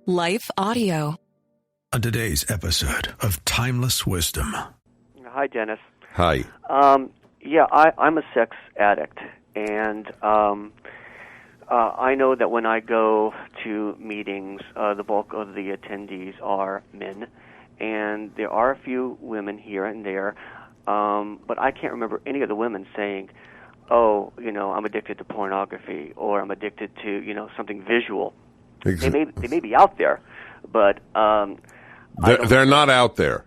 Life Audio. On today's episode of Timeless Wisdom. Hi, Dennis. Hi. I'm a sex addict, and I know that when I go to meetings, the bulk of the attendees are men, and there are a few women here and there, but I can't remember any of the women saying, oh, I'm addicted to pornography, or I'm addicted to, something visual. They may be out there, but they're not out there.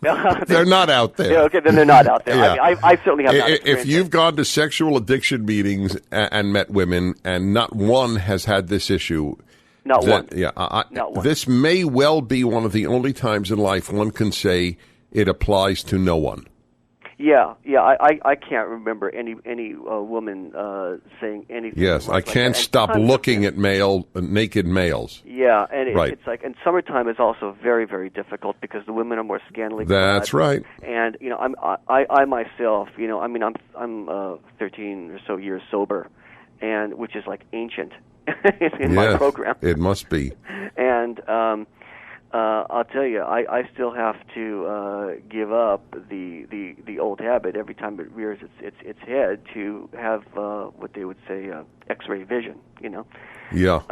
They're not out there. Yeah, okay, then they're not out there. Yeah. I certainly have not. If you've gone to sexual addiction meetings and met women, and not one has had this issue, not one. Not one. This may well be one of the only times in life one can say it applies to no one. Yeah. I can't remember any woman saying anything. Yes, I can't stop looking at naked males. Yeah, and right. It's like, and summertime is also very, very difficult because the women are more scantily clad. That's right. And I myself, I'm 13 or so years sober, and which is like ancient in my program. It must be. And I'll tell you, I still have to give up the old habit every time it rears its head to have what they would say X-ray vision. Yeah.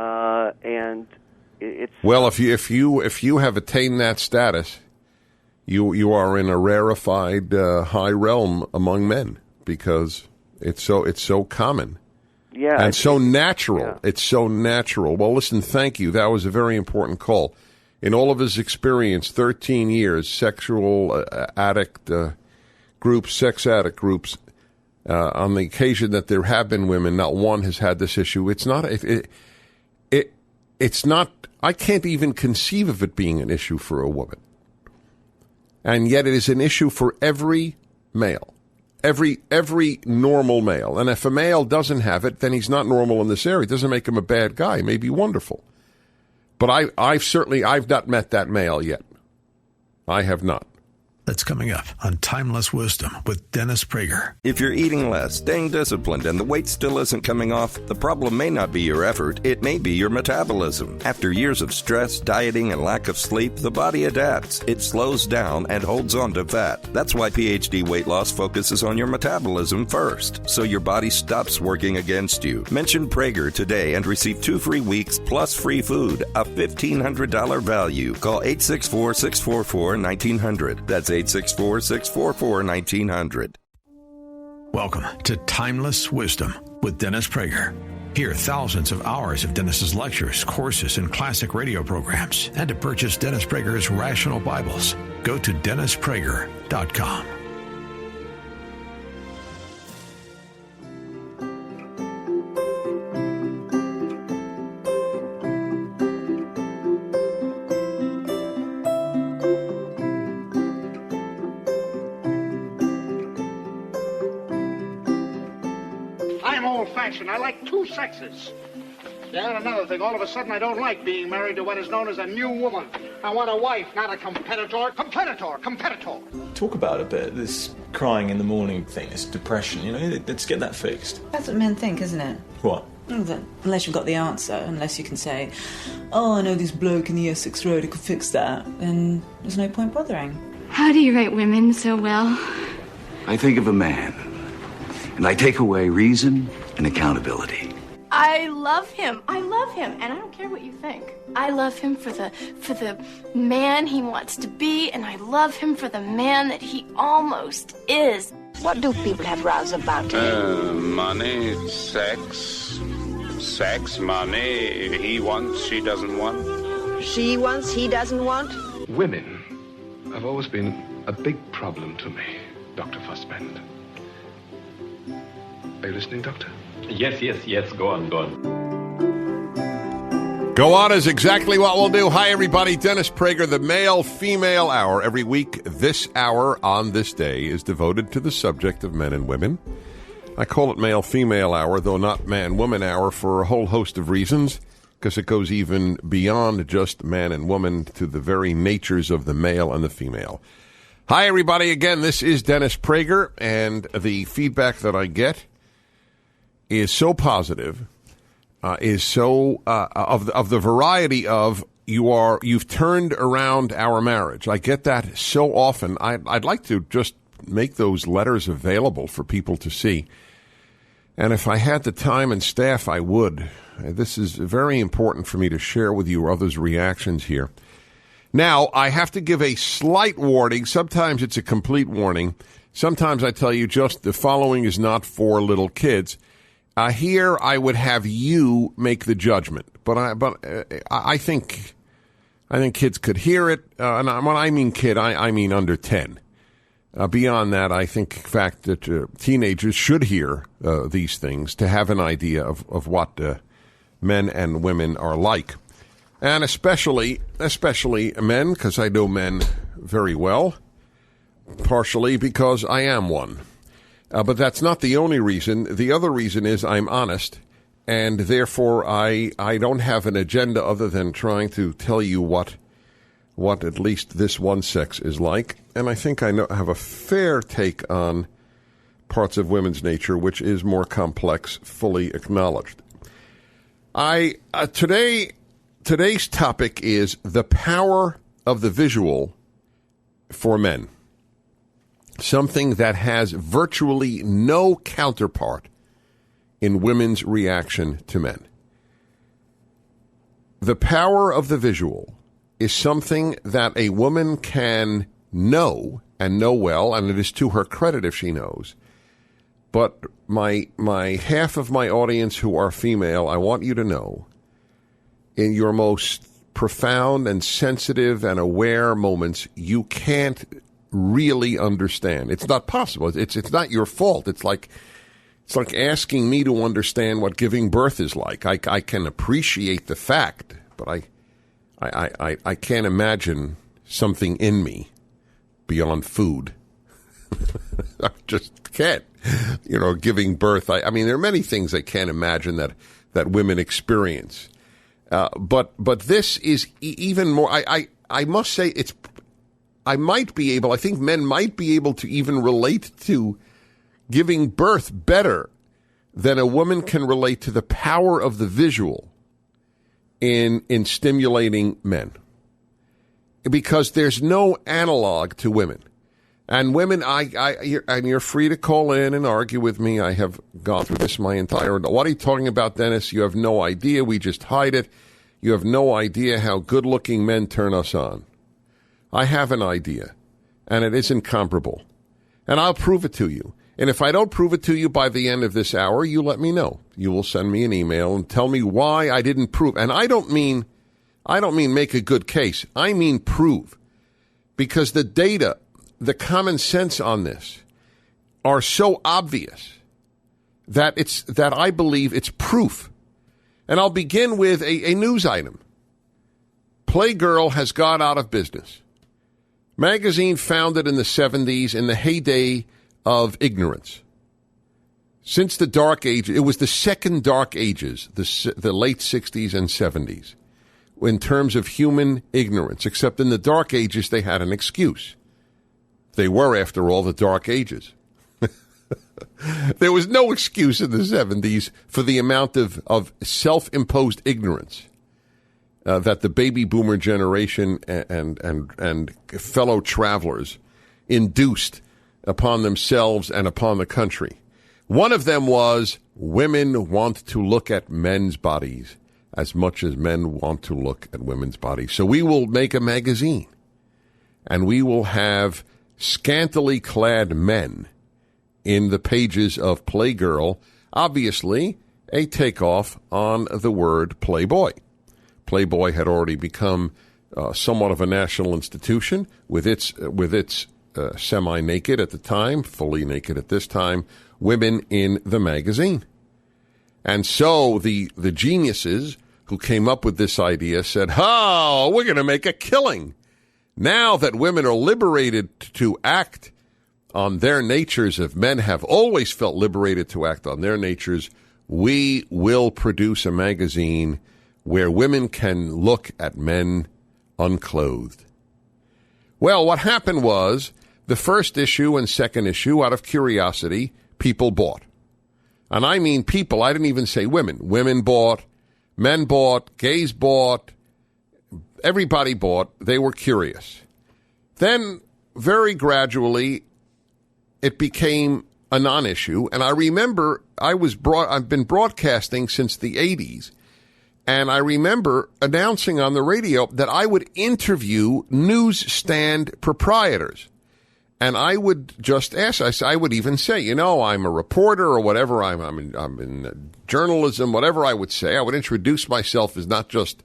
And it's well, if you have attained that status, you are in a rarefied high realm among men because it's so common. Yeah. And so natural. Yeah. It's so natural. Well, listen, thank you. That was a very important call. In all of his experience, 13 years, sexual addict groups, sex addict groups, on the occasion that there have been women, not one has had this issue. It's not. It's not. I can't even conceive of it being an issue for a woman, and yet it is an issue for every male, every normal male. And if a male doesn't have it, then he's not normal in this area. It doesn't make him a bad guy. He may be wonderful. But I've not met that male yet. I have not. That's coming up on Timeless Wisdom with Dennis Prager. If you're eating less, staying disciplined, and the weight still isn't coming off, the problem may not be your effort, it may be your metabolism. After years of stress, dieting, and lack of sleep, the body adapts. It slows down and holds on to fat. That's why PhD Weight Loss focuses on your metabolism first, so your body stops working against you. Mention Prager today and receive 2 free weeks plus free food, a $1,500 value. Call 864-644-1900. That's 864-644-1900. Welcome to Timeless Wisdom with Dennis Prager. Hear thousands of hours of Dennis's lectures, courses, and classic radio programs. And to purchase Dennis Prager's Rational Bibles, go to DennisPrager.com. I like two sexes. Yeah, and another thing, all of a sudden I don't like being married to what is known as a new woman. I want a wife, not a competitor. Competitor. Talk about a bit, this crying in the morning thing, this depression, let's get that fixed. That's what men think, isn't it? What? Unless you've got the answer, unless you can say, oh, I know this bloke in the Essex Road who could fix that, then there's no point bothering. How do you rate women so well? I think of a man, and I take away reason and accountability. I love him, and I don't care what you think. I love him for the man he wants to be, and I love him for the man that he almost is. What do people have rows about? Money, sex, money. He wants, she doesn't want. She wants, he doesn't want. Women have always been a big problem to me, Dr. Fussbend. Are you listening, Doctor? Yes. Go on. Go on is exactly what we'll do. Hi, everybody. Dennis Prager, the male-female hour. Every week, this hour on this day is devoted to the subject of men and women. I call it male-female hour, though not man-woman hour, for a whole host of reasons, because it goes even beyond just man and woman to the very natures of the male and the female. Hi, everybody. Again, this is Dennis Prager, and the feedback that I get is so positive, is so of the variety of you've turned around our marriage. I get that so often. I'd like to just make those letters available for people to see. And if I had the time and staff, I would. This is very important for me to share with you others' reactions here. Now, I have to give a slight warning. Sometimes it's a complete warning. Sometimes I tell you just the following is not for little kids. Here, I would have you make the judgment. But I think kids could hear it. And when I mean kid, I mean under 10. Beyond that, I think, in fact, that teenagers should hear these things to have an idea of what men and women are like. And especially men, because I know men very well, partially because I am one. But that's not the only reason. The other reason is I'm honest, and therefore I don't have an agenda other than trying to tell you what at least this one sex is like. And I think I have a fair take on parts of women's nature, which is more complex, fully acknowledged. Today's topic is the power of the visual for men. Something that has virtually no counterpart in women's reaction to men. The power of the visual is something that a woman can know and know well, and it is to her credit if she knows. But my half of my audience who are female, I want you to know, in your most profound and sensitive and aware moments, you can't really understand. It's not possible. It's not your fault. It's like asking me to understand what giving birth is like. I can appreciate the fact, but I can't imagine something in me beyond food. I just can't. Giving birth. I mean, there are many things I can't imagine that women experience. But this is even more. I must say I think men might be able to even relate to giving birth better than a woman can relate to the power of the visual in stimulating men. Because there's no analog to women. And women, and you're free to call in and argue with me. I have gone through this my entire... What are you talking about, Dennis? You have no idea. We just hide it. You have no idea how good-looking men turn us on. I have an idea, and it isn't comparable. And I'll prove it to you. And if I don't prove it to you by the end of this hour, you let me know. You will send me an email and tell me why I didn't prove. And I don't mean make a good case. I mean prove. Because the data, the common sense on this are so obvious that I believe it's proof. And I'll begin with a news item. Playgirl has gone out of business. Magazine founded in the 70s in the heyday of ignorance. Since the Dark Ages, it was the second Dark Ages, the late 60s and 70s, in terms of human ignorance, except in the Dark Ages they had an excuse. They were, after all, the Dark Ages. There was no excuse in the 70s for the amount of self-imposed ignorance that the baby boomer generation and fellow travelers induced upon themselves and upon the country. One of them was women want to look at men's bodies as much as men want to look at women's bodies. So we will make a magazine, and we will have scantily clad men in the pages of Playgirl, obviously a takeoff on the word Playboy. Playboy had already become somewhat of a national institution with its semi-naked at the time, fully naked at this time, women in the magazine. And so the geniuses who came up with this idea said, oh, we're going to make a killing. Now that women are liberated to act on their natures, if men have always felt liberated to act on their natures, we will produce a magazine where women can look at men unclothed. Well, what happened was the first issue and second issue, out of curiosity, people bought. And I mean people, I didn't even say women. Women bought, men bought, gays bought, Everybody bought. They were curious. Then, very gradually, it became a non-issue. And I remember I've been broadcasting since the 80s. And I remember announcing on the radio that I would interview newsstand proprietors. And I would just ask, I would even say, I'm a reporter or whatever, I'm in journalism, whatever I would say. I would introduce myself as not just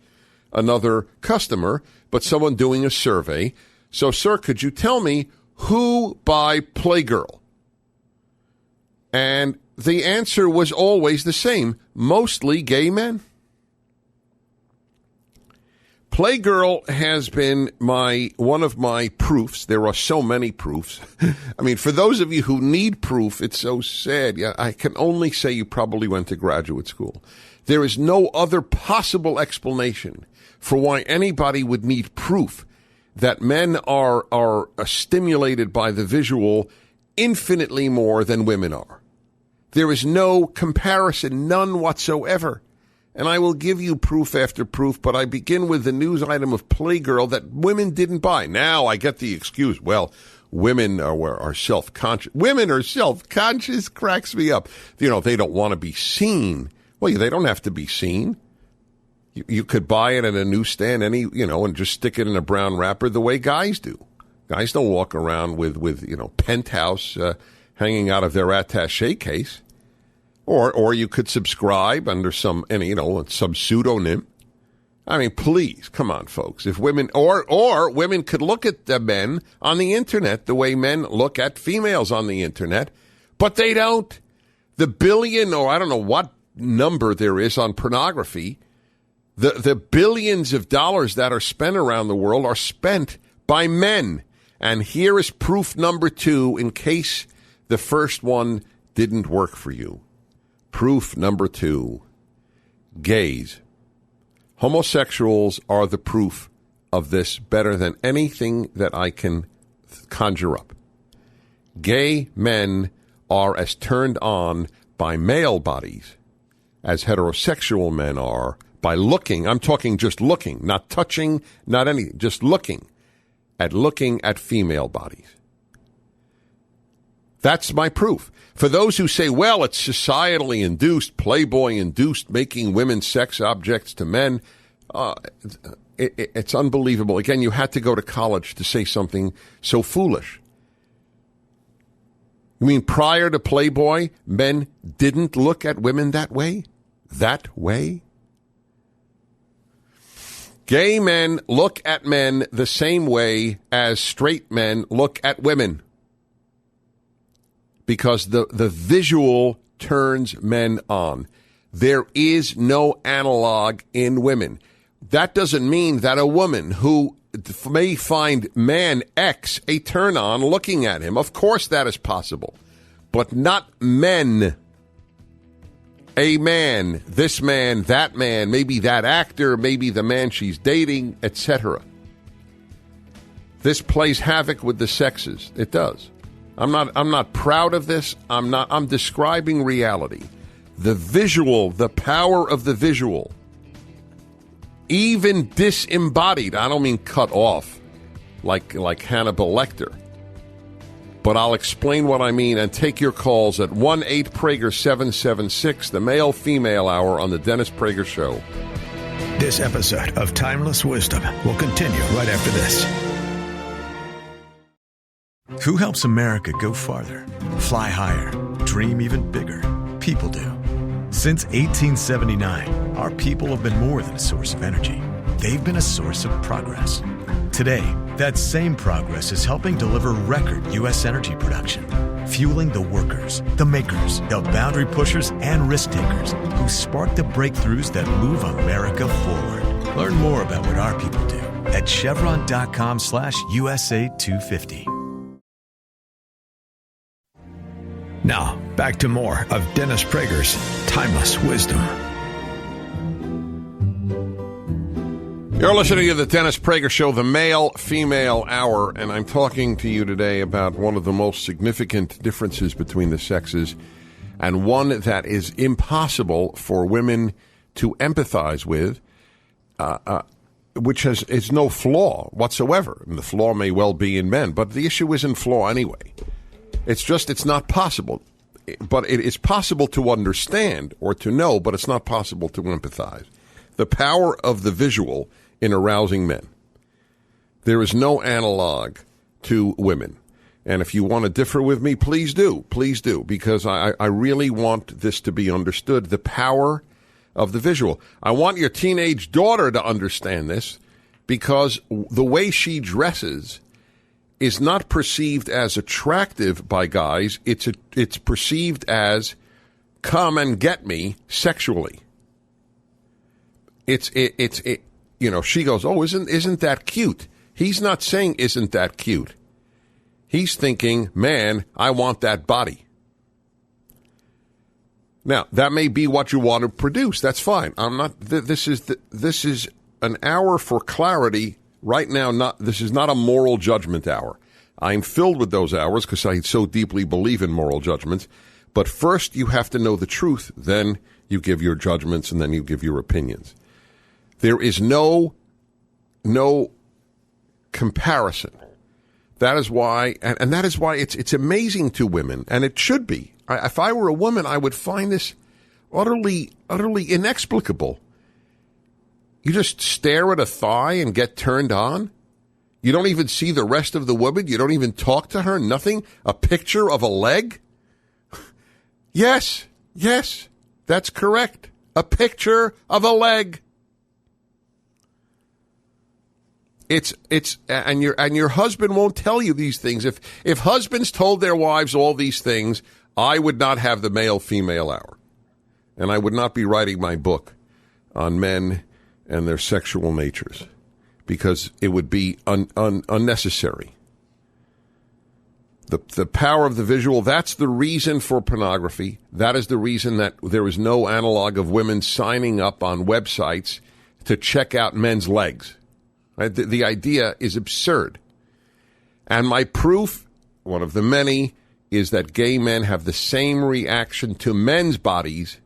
another customer, but someone doing a survey. So, sir, could you tell me who buy Playgirl? And the answer was always the same, mostly gay men. Playgirl has been one of my proofs. There are so many proofs. I mean, for those of you who need proof, it's so sad. Yeah, I can only say you probably went to graduate school. There is no other possible explanation for why anybody would need proof that men are stimulated by the visual infinitely more than women are. There is no comparison, none whatsoever. And I will give you proof after proof, but I begin with the news item of Playgirl that women didn't buy. Now I get the excuse, well, women are self-conscious. Women are self-conscious, cracks me up. They don't want to be seen. Well, they don't have to be seen. You could buy it at a newsstand, and just stick it in a brown wrapper the way guys do. Guys don't walk around with Penthouse hanging out of their attaché case. Or you could subscribe under some pseudonym. I mean, please, come on, folks. If women or women could look at the men on the internet the way men look at females on the internet, but they don't. The billion, or I don't know what number there is on pornography, the billions of dollars that are spent around the world are spent by men. And here is proof number 2 in case the first one didn't work for you. Proof number 2, gays. Homosexuals are the proof of this better than anything that I can conjure up. Gay men are as turned on by male bodies as heterosexual men are by looking. I'm talking just looking, not touching, not anything, just looking at female bodies. That's my proof. For those who say, well, it's societally induced, Playboy induced, making women sex objects to men, it's unbelievable. Again, you had to go to college to say something so foolish. You mean prior to Playboy, men didn't look at women that way? That way? Gay men look at men the same way as straight men look at women. Because the visual turns men on. There is no analog in women. That doesn't mean that a woman who may find man X a turn on looking at him. Of course that is possible. But not men. A man, this man, that man, maybe that actor, maybe the man she's dating, etc. This plays havoc with the sexes. It does. I'm not proud of this. I'm describing reality. The visual, the power of the visual. Even disembodied. I don't mean cut off like Hannibal Lecter. But I'll explain what I mean and take your calls at 1-8-PRAGER-776, the male-female hour on the Dennis Prager Show. This episode of Timeless Wisdom will continue right after this. Who helps America go farther, fly higher, dream even bigger? People do. Since 1879, our people have been more than a source of energy. They've been a source of progress. Today, that same progress is helping deliver record U.S. energy production, fueling the workers, the makers, the boundary pushers, and risk takers who spark the breakthroughs that move America forward. Learn more about what our people do at Chevron.com/USA 250. Now, back to more of Dennis Prager's Timeless Wisdom. You're listening to the Dennis Prager Show, the male-female hour, and I'm talking to you today about one of the most significant differences between the sexes and one that is impossible for women to empathize with. is no flaw whatsoever. And the flaw may well be in men, but the issue isn't flaw anyway. It's not possible. But it is possible to understand or to know, but it's not possible to empathize. The power of the visual in arousing men. There is no analog to women. And if you want to differ with me, please do, because I really want this to be understood, the power of the visual. I want your teenage daughter to understand this, because the way she dresses is not perceived as attractive by guys. It's perceived as come and get me sexually. She goes, oh, isn't that cute? He's not saying isn't that cute. He's thinking, man, I want that body. Now, that may be what you want to produce. That's fine. I'm not. This is an hour for clarity. Right now, this is not a moral judgment hour. I'm filled with those hours because I so deeply believe in moral judgments. But first, you have to know the truth. Then you give your judgments, and then you give your opinions. There is no comparison. That is why, and that is why it's amazing to women, and it should be. If I were a woman, I would find this utterly inexplicable. You just stare at a thigh and get turned on? You don't even see the rest of the woman? You don't even talk to her? Nothing? A picture of a leg? Yes, that's correct. A picture of a leg. And your husband won't tell you these things. If husbands told their wives all these things, I would not have the male-female hour. And I would not be writing my book on men and their sexual natures, because it would be unnecessary. The power of the visual, that's the reason for pornography. That is the reason that there is no analog of women signing up on websites to check out men's legs. Right? The idea is absurd. And my proof, one of the many, is that gay men have the same reaction to men's bodies.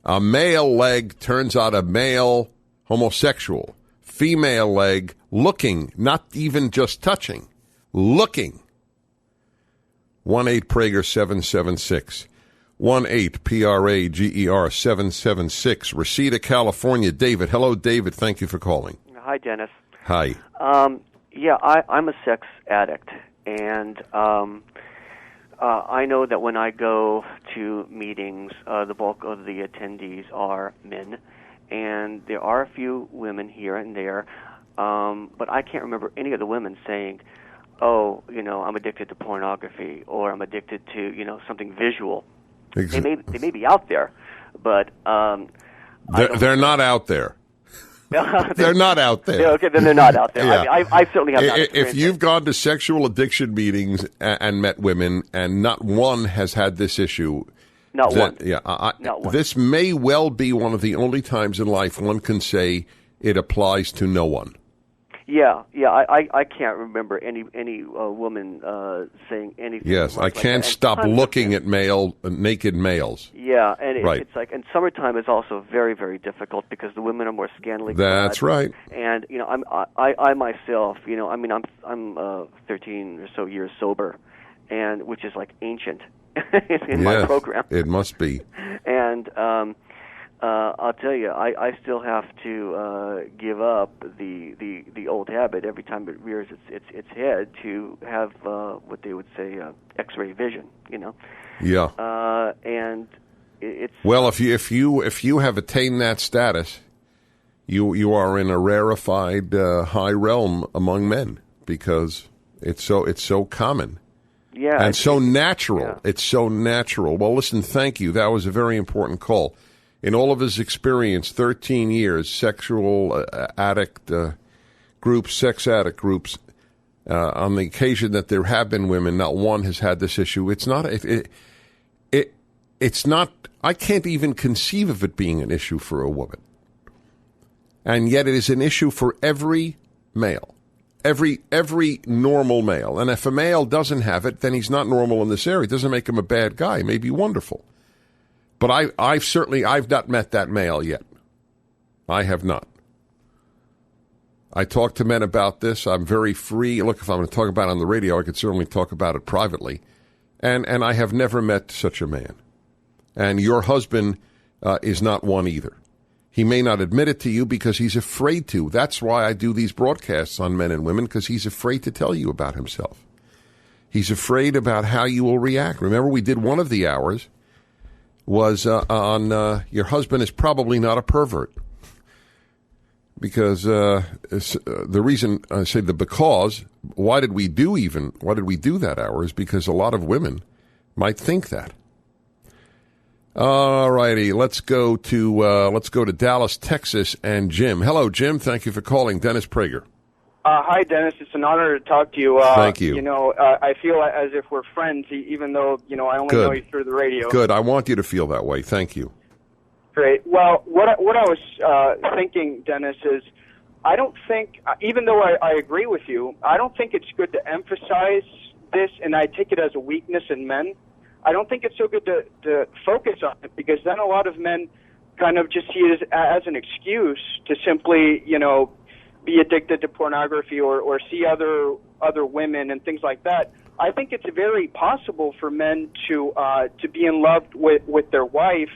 A male leg turns out a male homosexual. Female leg, looking, not even just touching, looking. 1-8-PRAGER-776. 1-8-PRAGER 776. Reseda, California. David. Hello, David. Thank you for calling. Hi, Dennis. Hi. I'm a sex addict, and I know that when I go to meetings, the bulk of the attendees are men, and there are a few women here and there, but I can't remember any of the women saying, oh, I'm addicted to pornography, or I'm addicted to, something visual. They may be out there, but they're not out there. They're not out there. Yeah, okay, then they're not out there. Yeah. I certainly have not. If you've gone to sexual addiction meetings and met women, and not one has had this issue, not one. Not one. This may well be one of the only times in life one can say it applies to no one. Yeah. I can't remember any woman saying anything. Yes, I can't stop looking at naked males. Yeah, and right. It's like, and summertime is also very, very difficult because the women are more scantily clad. That's right. And I myself, I'm 13 or so years sober, and which is like ancient in my program. It must be. And I'll tell you, I still have to give up the old habit every time it rears its head to have what they would say X-ray vision. Yeah. And it's well, if you have attained that status, you are in a rarefied high realm among men, because it's so common. Yeah. And so natural. Yeah. It's so natural. Well, listen, thank you. That was a very important call. In all of his experience, 13 years, sexual addict groups, sex addict groups, on the occasion that there have been women, not one has had this issue. It's not. It's not. I can't even conceive of it being an issue for a woman, and yet it is an issue for every male, every normal male. And if a male doesn't have it, then he's not normal in this area. It doesn't make him a bad guy. He may be wonderful. But I've not met that male yet. I have not. I talk to men about this. I'm very free. Look, if I'm going to talk about it on the radio, I could certainly talk about it privately. And I have never met such a man. And your husband is not one either. He may not admit it to you because he's afraid to. That's why I do these broadcasts on men and women, because he's afraid to tell you about himself. He's afraid about how you will react. Remember, we did one of the hours was on your husband is probably not a pervert. Because the reason I say why did we do that hour is because a lot of women might think that. All righty, let's go to Dallas, Texas, and Jim. Hello, Jim. Thank you for calling. Dennis Prager. Hi, Dennis. It's an honor to talk to you. Thank you. I feel as if we're friends, even though I only know you through the radio. Good. I want you to feel that way. Thank you. Great. Well, what I was thinking, Dennis, is I don't think, even though I agree with you, I don't think it's good to emphasize this, and I take it as a weakness in men. I don't think it's so good to focus on it, because then a lot of men kind of just see it as an excuse to simply, be addicted to pornography or see other women and things like that. I think it's very possible for men to be in love with their wife,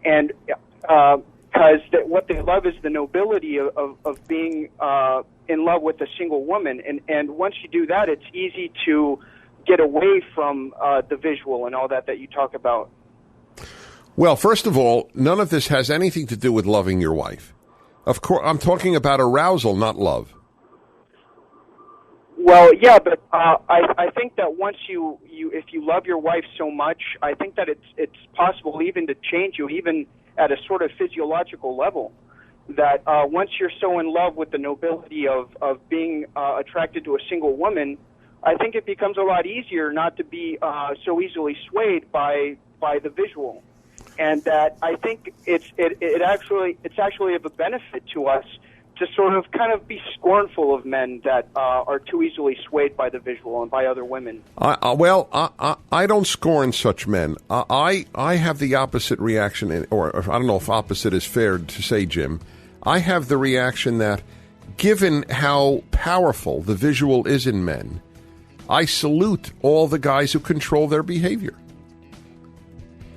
and because what they love is the nobility of being in love with a single woman, and once you do that, it's easy to get away from the visual and all that you talk about. Well, first of all, none of this has anything to do with loving your wife. Of course, I'm talking about arousal, not love. Well, yeah, but I think that once if you love your wife so much, I think that it's possible even to change you, even at a sort of physiological level. That once you're so in love with the nobility of being attracted to a single woman, I think it becomes a lot easier not to be so easily swayed by the visual, and that I think it's actually of a benefit to us to sort of kind of be scornful of men that are too easily swayed by the visual and by other women. I don't scorn such men. I have the opposite reaction, or I don't know if opposite is fair to say, Jim. I have the reaction that, given how powerful the visual is in men, I salute all the guys who control their behavior.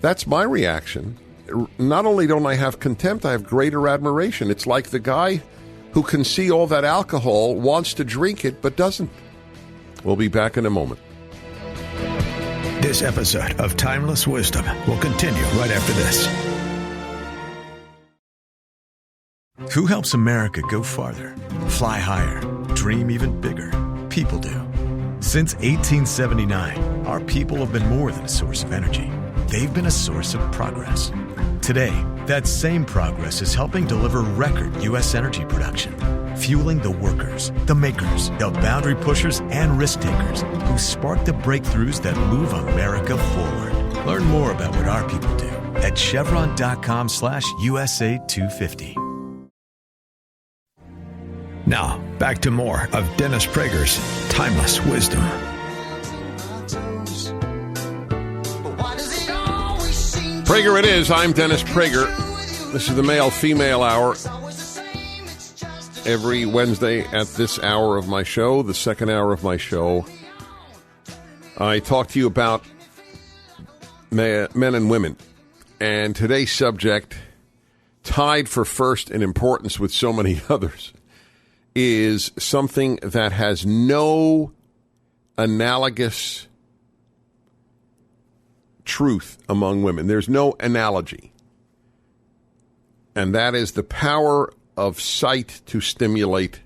That's my reaction. Not only don't I have contempt, I have greater admiration. It's like the guy who can see all that alcohol, wants to drink it, but doesn't. We'll be back in a moment. This episode of Timeless Wisdom will continue right after this. Who helps America go farther, fly higher, dream even bigger? People do. Since 1879, our people have been more than a source of energy. They've been a source of progress. Today, that same progress is helping deliver record U.S. energy production, fueling the workers, the makers, the boundary pushers, and risk takers who spark the breakthroughs that move America forward. Learn more about what our people do at Chevron.com/USA 250. Now, back to more of Dennis Prager's Timeless Wisdom. Prager it is. I'm Dennis Prager. This is the male-female hour. Every Wednesday at this hour of my show, the second hour of my show, I talk to you about men and women. And today's subject, tied for first in importance with so many others, is something that has no analogous truth among women. There's no analogy. And that is the power of sight to stimulate.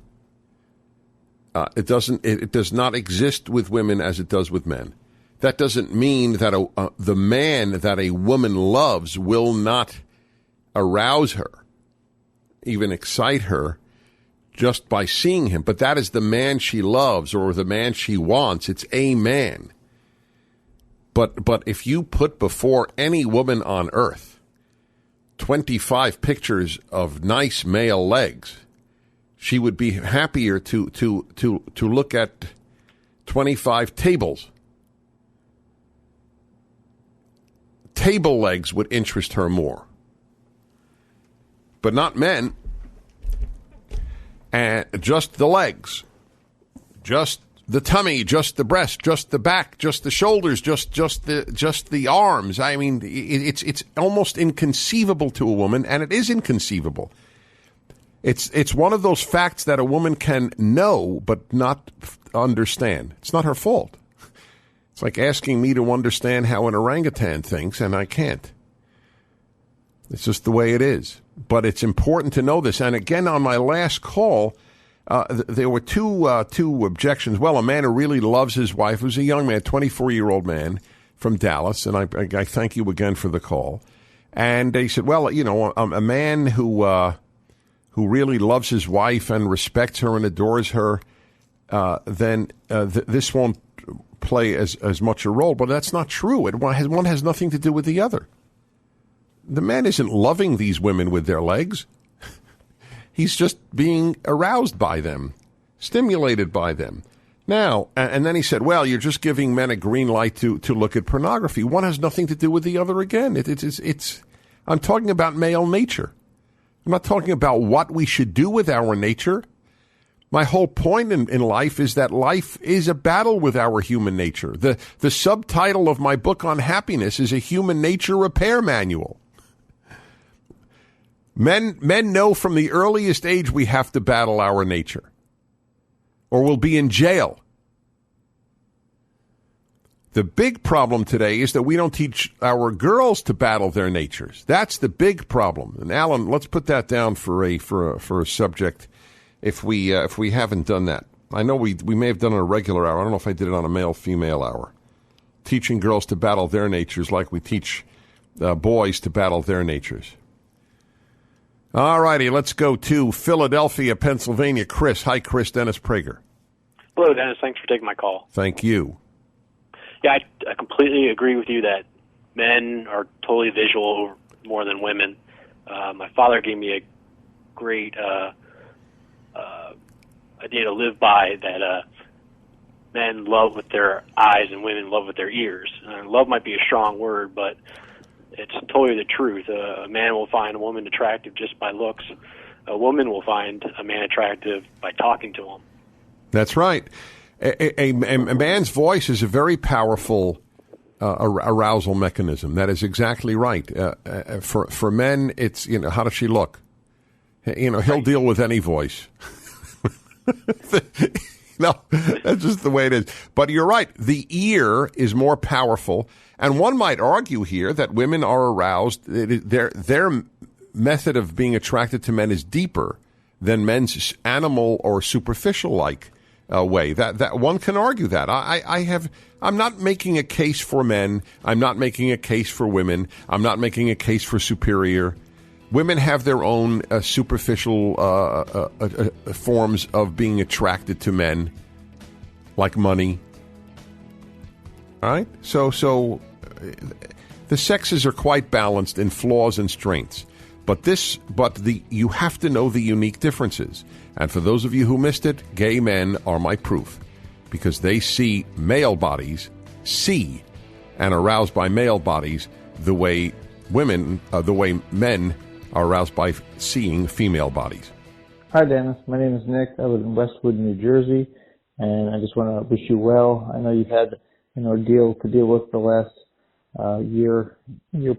It does not exist with women as it does with men. That doesn't mean that the man that a woman loves will not arouse her, even excite her, just by seeing him. But that is the man she loves or the man she wants. It's a man. But if you put before any woman on earth 25 pictures of nice male legs, she would be happier to look at 25 tables. Table legs would interest her more. But not men. and just the legs, just the tummy, just the breast, just the back, just the shoulders, just the arms. I mean, it's almost inconceivable to a woman, and it is inconceivable. It's one of those facts that a woman can know but not understand. It's not her fault. It's like asking me to understand how an orangutan thinks, and I can't. It's just the way it is. But it's important to know this. And again, on my last call, there were two objections. Well, a man who really loves his wife, who's a young man, 24-year-old man from Dallas, and I thank you again for the call. And he said, well, you know, a man who really loves his wife and respects her and adores her, then this won't play as much a role. But that's not true. One has nothing to do with the other. The man isn't loving these women with their legs. He's just being aroused by them, stimulated by them. Now, and then he said, well, you're just giving men a green light to look at pornography. One has nothing to do with the other again. I'm talking about male nature. I'm not talking about what we should do with our nature. My whole point in life is that life is a battle with our human nature. The subtitle of my book on happiness is A Human Nature Repair Manual. Men know from the earliest age we have to battle our nature, or we'll be in jail. The big problem today is that we don't teach our girls to battle their natures. That's the big problem. And Alan, let's put that down for a subject if we haven't done that. I know we may have done it on a regular hour. I don't know if I did it on a male-female hour. Teaching girls to battle their natures like we teach boys to battle their natures. All righty, let's go to Philadelphia, Pennsylvania. Chris. Hi, Chris. Dennis Prager. Hello, Dennis. Thanks for taking my call. Thank you. Yeah, I completely agree with you that men are totally visual more than women. My father gave me a great idea to live by, that men love with their eyes and women love with their ears. Love might be a strong word, but it's totally the truth. A man will find a woman attractive just by looks. A woman will find a man attractive by talking to him. That's right. A man's voice is a very powerful arousal mechanism. That is exactly right. For men, it's, you know, how does she look? You know, he'll deal with any voice. No, that's just the way it is. But you're right. The ear is more powerful. And one might argue here that women are aroused. Their method of being attracted to men is deeper than men's animal or superficial-like way. That one can argue that. I'm not making a case for men. I'm not making a case for women. I'm not making a case for superior. Women have their own superficial forms of being attracted to men, like money. All right? So the sexes are quite balanced in flaws and strengths. You have to know the unique differences. And for those of you who missed it, gay men are my proof, because they see male bodies, and aroused by male bodies the way men are aroused by seeing female bodies. Hi, Dennis. My name is Nick. I live in Westwood, New Jersey, and I just want to wish you well. I know you've had an ordeal to deal with the last year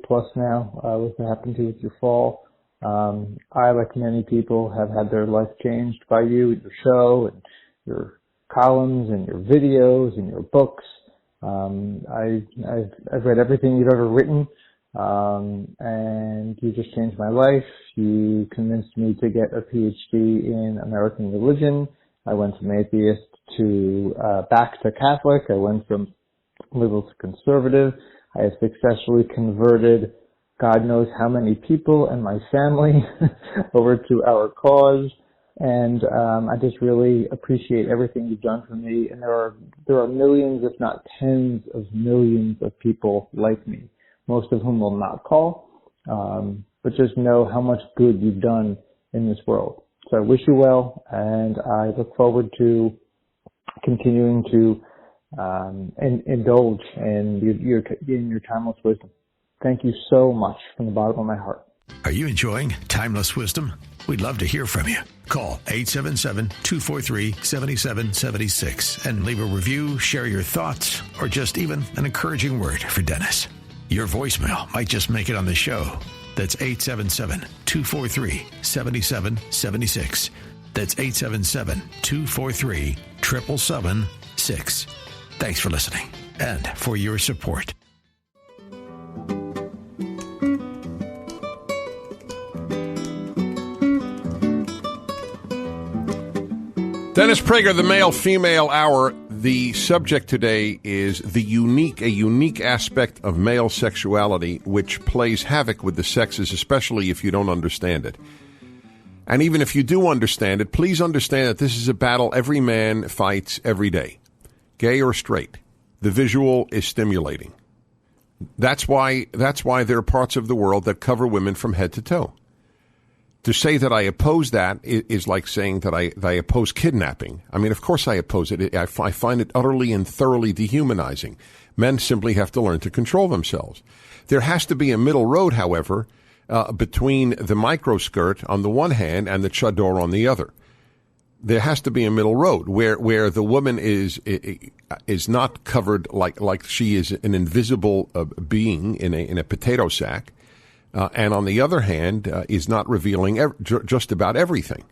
plus now with what happened to you with your fall. I, like many people, have had their life changed by you, your show, and your columns, and your videos, and your books. I've read everything you've ever written. And you just changed my life. You convinced me to get a PhD in American religion. I went from atheist to back to Catholic. I went from liberal to conservative. I have successfully converted God knows how many people and my family over to our cause. And I just really appreciate everything you've done for me. And there are millions, if not tens of millions of people like me, most of whom will not call, but just know how much good you've done in this world. So I wish you well, and I look forward to continuing to indulge in your timeless wisdom. Thank you so much from the bottom of my heart. Are you enjoying Timeless Wisdom? We'd love to hear from you. Call 877-243-7776 and leave a review, share your thoughts, or just even an encouraging word for Dennis. Your voicemail might just make it on the show. That's 877-243-7776. That's 877-243-7776. Thanks for listening and for your support. Dennis Prager, the male-female hour. The subject today is a unique aspect of male sexuality which plays havoc with the sexes, especially if you don't understand it. And even if you do understand it, please understand that this is a battle every man fights every day, gay or straight. The visual is stimulating. That's why there are parts of the world that cover women from head to toe. To say that I oppose that is like saying that I oppose kidnapping. I mean, of course I oppose it. I find it utterly and thoroughly dehumanizing. Men simply have to learn to control themselves. There has to be a middle road, however, between the microskirt on the one hand and the chador on the other. There has to be a middle road where the woman is not covered like she is an invisible being in a potato sack. And on the other hand, is not revealing just about everything.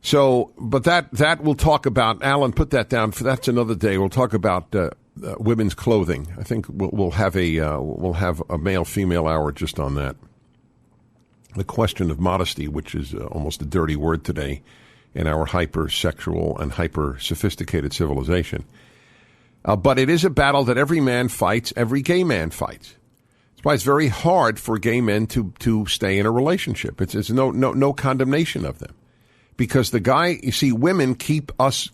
So, but that we'll talk about. Alan, put that down. That's another day. We'll talk about women's clothing. I think we'll have a male-female hour just on that. The question of modesty, which is almost a dirty word today in our hyper-sexual and hyper-sophisticated civilization. But it is a battle that every man fights, every gay man fights. That's why it's very hard for gay men to stay in a relationship. It's no condemnation of them. Because women keep us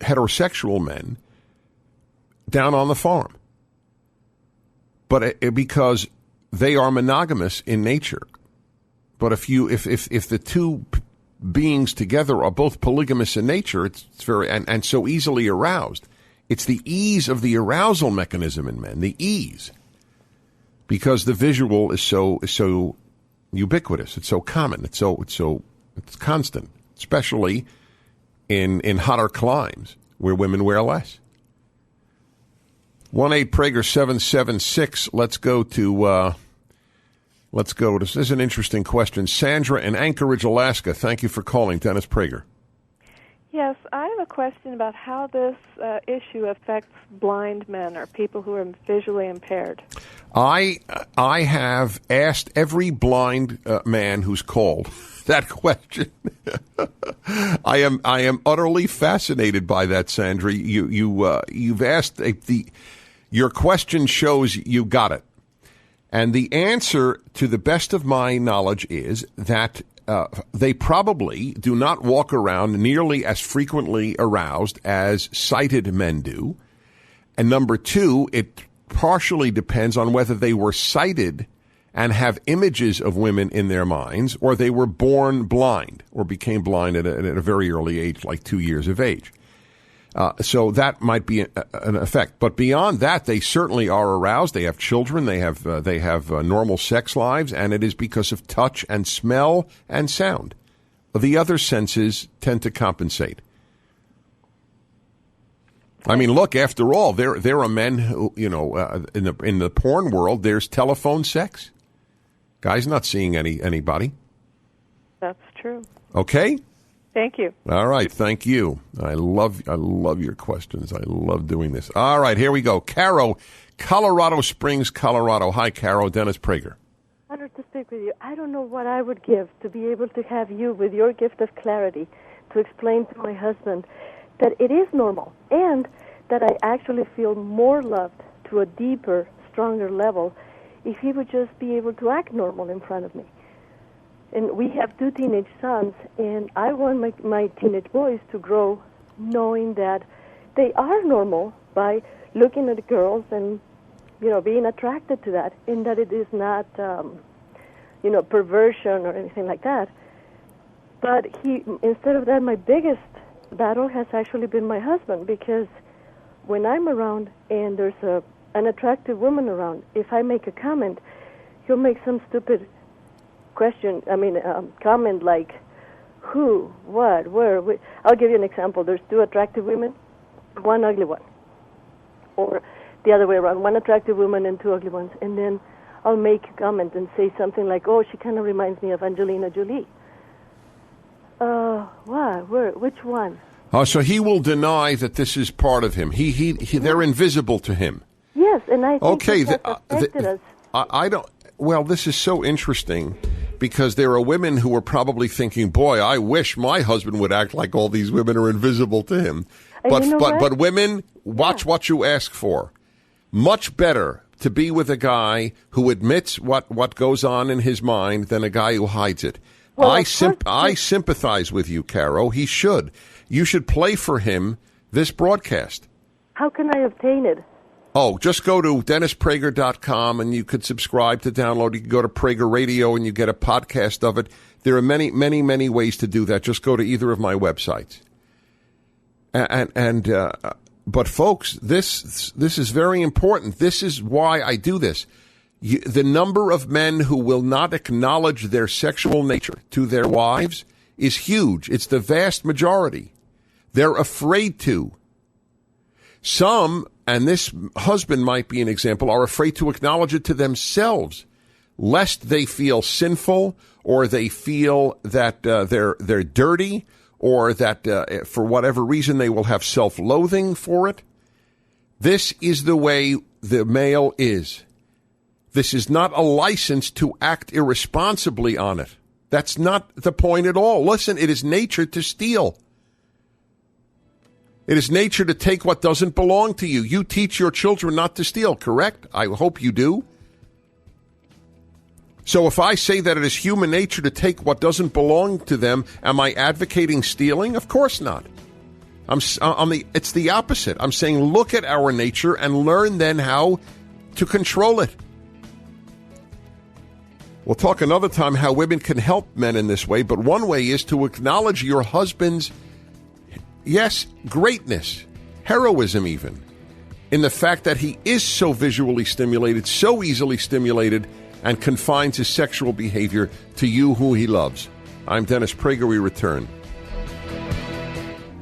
heterosexual men down on the farm. But because they are monogamous in nature. But if the two beings together are both polygamous in nature, it's very and so easily aroused. It's the ease of the arousal mechanism in men, the ease. Because the visual is so ubiquitous, it's so common, it's constant, especially in hotter climes where women wear less. 1-8-Prager-776. Let's go to this is an interesting question. Sandra in Anchorage, Alaska. Thank you for calling, Dennis Prager. Yes, I have a question about how this issue affects blind men or people who are visually impaired. I have asked every blind man who's called that question. I am utterly fascinated by that, Sandra. You've asked your question shows you got it, and the answer, to the best of my knowledge, is that they probably do not walk around nearly as frequently aroused as sighted men do. And number two, it partially depends on whether they were sighted and have images of women in their minds, or they were born blind or became blind at a very early age, like 2 years of age. So that might be an effect. But beyond that, they certainly are aroused. They have children. They have normal sex lives, and it is because of touch and smell and sound. The other senses tend to compensate. I mean, look, after all, there are men who, in the porn world, there's telephone sex. Guys not seeing anybody. That's true. Okay? Thank you. All right, thank you. I love your questions. I love doing this. All right, here we go. Caro, Colorado Springs, Colorado. Hi, Caro. Dennis Prager. Honored to speak with you. I don't know what I would give to be able to have you, with your gift of clarity, to explain to my husband that it is normal and that I actually feel more loved to a deeper, stronger level if he would just be able to act normal in front of me. And we have 2 teenage sons, and I want my teenage boys to grow knowing that they are normal by looking at girls and, being attracted to that, and that it is not, perversion or anything like that. But instead of that, my biggest battle has actually been my husband, because when I'm around and there's an attractive woman around, if I make a comment, he'll make some stupid comment like who, what, where. I'll give you an example. There's 2 attractive women, 1 ugly one. Or the other way around, 1 attractive woman and 2 ugly ones. And then I'll make a comment and say something like, oh, she kind of reminds me of Angelina Jolie. What? Where? Which one? Oh, so he will deny that this is part of him. They're invisible to him. Yes, and I think okay, that affected us. I don't. Well, this is so interesting because there are women who are probably thinking, "Boy, I wish my husband would act like all these women are invisible to him." But women, watch what you ask for. Much better to be with a guy who admits what goes on in his mind than a guy who hides it. Well, I sympathize with you, Caro. He should. You should play for him this broadcast. How can I obtain it? Oh, just go to DennisPrager.com and you could subscribe to download. You can go to Prager Radio and you get a podcast of it. There are many, many, many ways to do that. Just go to either of my websites. But folks, this is very important. This is why I do this. The number of men who will not acknowledge their sexual nature to their wives is huge. It's the vast majority. They're afraid to. Some, and this husband might be an example, are afraid to acknowledge it to themselves, lest they feel sinful or they feel that they're dirty or that for whatever reason they will have self-loathing for it. This is the way the male is. This is not a license to act irresponsibly on it. That's not the point at all. Listen, it is nature to steal. It is nature to take what doesn't belong to you. You teach your children not to steal, correct? I hope you do. So if I say that it is human nature to take what doesn't belong to them, am I advocating stealing? Of course not. It's the opposite. I'm saying look at our nature and learn then how to control it. We'll talk another time how women can help men in this way, but one way is to acknowledge your husband's, yes, greatness, heroism even, in the fact that he is so visually stimulated, so easily stimulated, and confines his sexual behavior to you who he loves. I'm Dennis Prager. We return.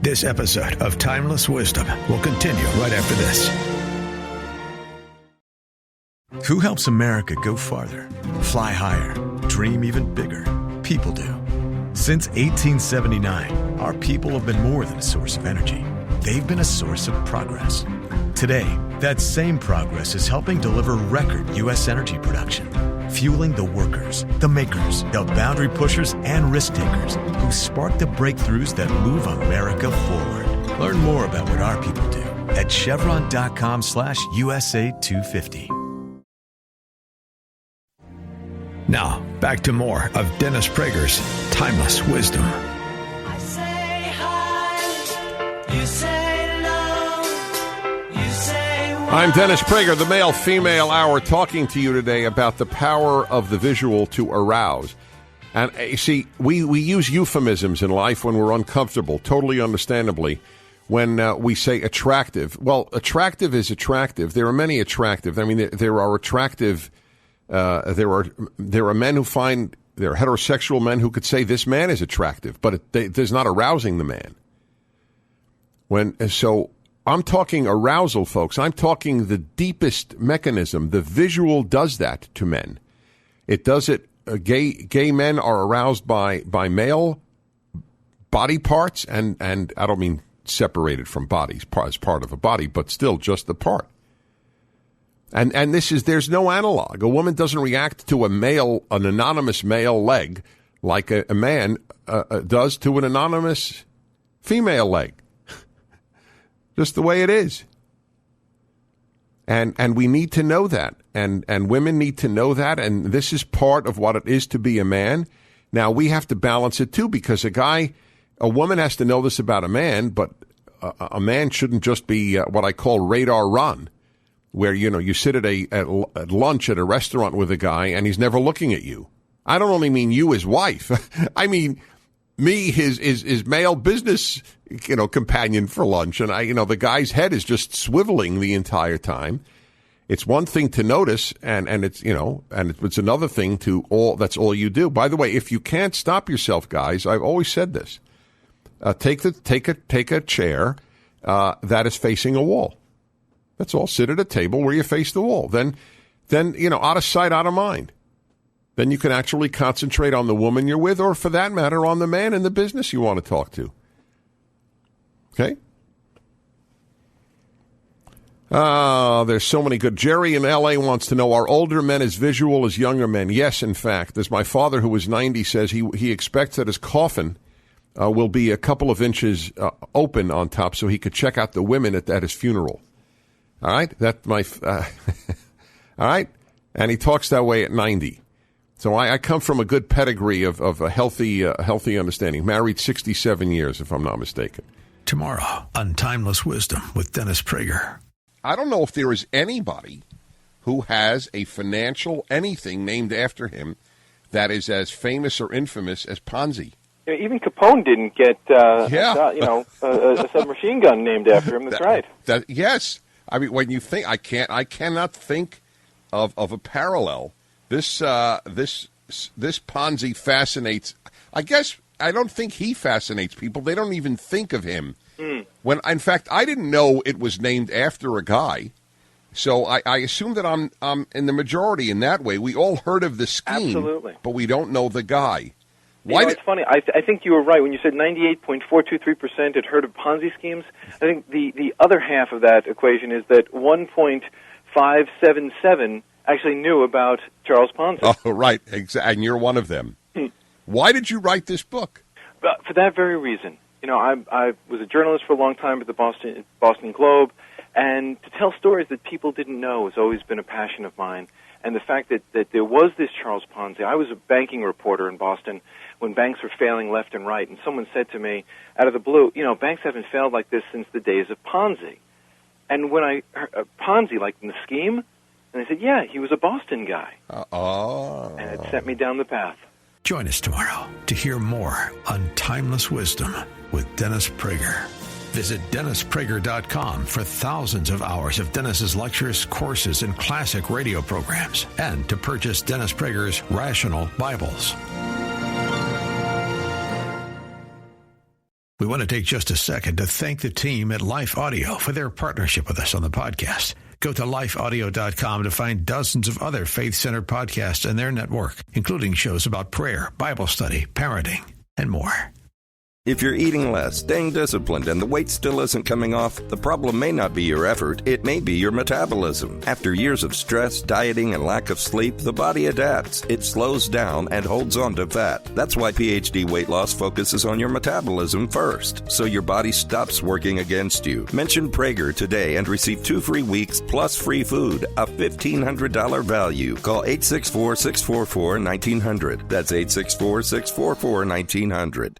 This episode of Timeless Wisdom will continue right after this. Who helps America go farther, fly higher, dream even bigger? People do. Since 1879, our people have been more than a source of energy. They've been a source of progress. Today, that same progress is helping deliver record U.S. energy production, fueling the workers, the makers, the boundary pushers, and risk takers who spark the breakthroughs that move America forward. Learn more about what our people do at Chevron.com/USA 250. Now, back to more of Dennis Prager's Timeless Wisdom. I say hi, you say no, you say why. I'm Dennis Prager, the male-female hour, talking to you today about the power of the visual to arouse. And you see, we use euphemisms in life when we're uncomfortable, totally understandably, when we say attractive. Well, attractive is attractive. There are many attractive. I mean, there are attractive... There are men who find, there are heterosexual men who could say this man is attractive, but it is not arousing the man. So I'm talking arousal, folks. I'm talking the deepest mechanism. The visual does that to men. It does it. Gay men are aroused by male body parts, and I don't mean separated from bodies as part of a body, but still just the part. And there's no analog. A woman doesn't react to an anonymous male leg like a man does to an anonymous female leg. Just the way it is. And we need to know that. And women need to know that. And this is part of what it is to be a man. Now, we have to balance it, too, because a woman has to know this about a man, but a man shouldn't just be what I call radar run, where, you sit at lunch at a restaurant with a guy and he's never looking at you. I don't only mean you, his wife. I mean me, his male business, companion for lunch. And the guy's head is just swiveling the entire time. It's one thing to notice, and it's, you know, and it's another thing to that's all you do. By the way, if you can't stop yourself, guys, I've always said this: take a chair that is facing a wall. That's all. Sit at a table where you face the wall. Then you know, out of sight, out of mind. Then you can actually concentrate on the woman you're with, or for that matter, on the man in the business you want to talk to. Okay? There's so many good. Jerry in L.A. wants to know, are older men as visual as younger men? Yes, in fact. As my father, who was 90, says, he expects that his coffin will be a couple of inches open on top so he could check out the women at his funeral. All right? All right? And he talks that way at 90. So I come from a good pedigree of a healthy understanding. Married 67 years, if I'm not mistaken. Tomorrow on Timeless Wisdom with Dennis Prager. I don't know if there is anybody who has a financial anything named after him that is as famous or infamous as Ponzi. Even Capone didn't get a submachine gun named after him. That's right. Yes. I mean, when you think, I cannot think of a parallel. This Ponzi fascinates. I guess I don't think he fascinates people. They don't even think of him. When, in fact, I didn't know it was named after a guy. So I assume that I'm in the majority in that way. We all heard of the scheme, absolutely, but we don't know the guy. It's funny. I think you were right when you said 98.423% had heard of Ponzi schemes. I think the other half of that equation is that 1.577 actually knew about Charles Ponzi. Oh, right. And you're one of them. Why did you write this book? For that very reason. You know, I was a journalist for a long time at the Boston Globe, and to tell stories that people didn't know has always been a passion of mine. And the fact that there was this Charles Ponzi, I was a banking reporter in Boston when banks were failing left and right, and someone said to me, out of the blue, you know, banks haven't failed like this since the days of Ponzi. And when I heard Ponzi, like in the scheme, and I said, yeah, he was a Boston guy. And it sent me down the path. Join us tomorrow to hear more on Timeless Wisdom with Dennis Prager. Visit DennisPrager.com for thousands of hours of Dennis's lectures, courses, and classic radio programs, and to purchase Dennis Prager's Rational Bibles. We want to take just a second to thank the team at Life Audio for their partnership with us on the podcast. Go to lifeaudio.com to find dozens of other faith-centered podcasts in their network, including shows about prayer, Bible study, parenting, and more. If you're eating less, staying disciplined, and the weight still isn't coming off, the problem may not be your effort, it may be your metabolism. After years of stress, dieting, and lack of sleep, the body adapts. It slows down and holds on to fat. That's why PhD Weight Loss focuses on your metabolism first, so your body stops working against you. Mention Prager today and receive 2 free weeks plus free food, a $1,500 value. Call 864-644-1900. That's 864-644-1900.